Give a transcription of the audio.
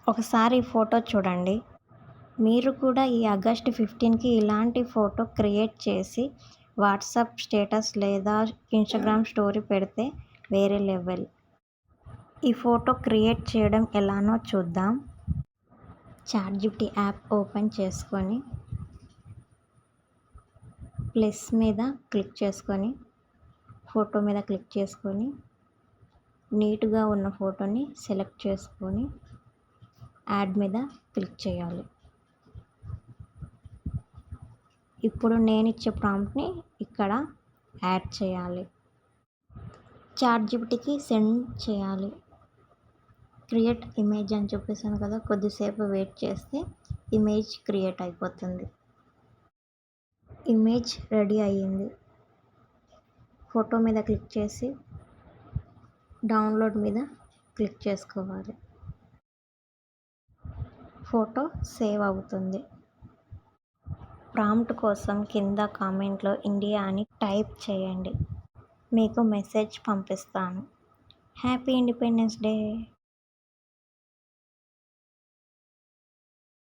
ఒకసారి ఈ ఫోటో చూడండి. మీరు కూడా ఈ ఆగస్ట్ 15కి ఇలాంటి ఫోటో క్రియేట్ చేసి వాట్సాప్ స్టేటస్ లేదా ఇన్‌స్టాగ్రామ్ స్టోరీ పెడితే వేరే లెవెల్. ఈ ఫోటో క్రియేట్ చేయడం ఎలానో చూద్దాం. చాట్‌జీపీటీ యాప్ ఓపెన్ చేసుకొని ప్లస్ మీద క్లిక్ చేసుకొని ఫోటో మీద క్లిక్ చేసుకొని నీట్‌గా ఉన్న ఫోటోని సెలెక్ట్ చేసుకొని యాడ్ మీద క్లిక్ చేయాలి. ఇప్పుడు నేనిచ్చే ప్రాంప్ట్‌ని ఇక్కడ యాడ్ చేయాలి. చాట్‌జీపీటీకి సెండ్ చేయాలి. క్రియేట్ ఇమేజ్ అని చూపిస్తుంది కదా, కొద్దిసేపు వెయిట్ చేస్తే ఇమేజ్ క్రియేట్ అయిపోతుంది. ఇమేజ్ రెడీ అయ్యింది. ఫోటో మీద క్లిక్ చేసి డౌన్లోడ్ మీద క్లిక్ చేసుకోవాలి. ఫోటో సేవ్ అవుతుంది. ప్రాంప్ట్ కోసం కింద కామెంట్లో ఇండియా అని టైప్ చేయండి. మీకు మెసేజ్ పంపిస్తాను. Happy independence day.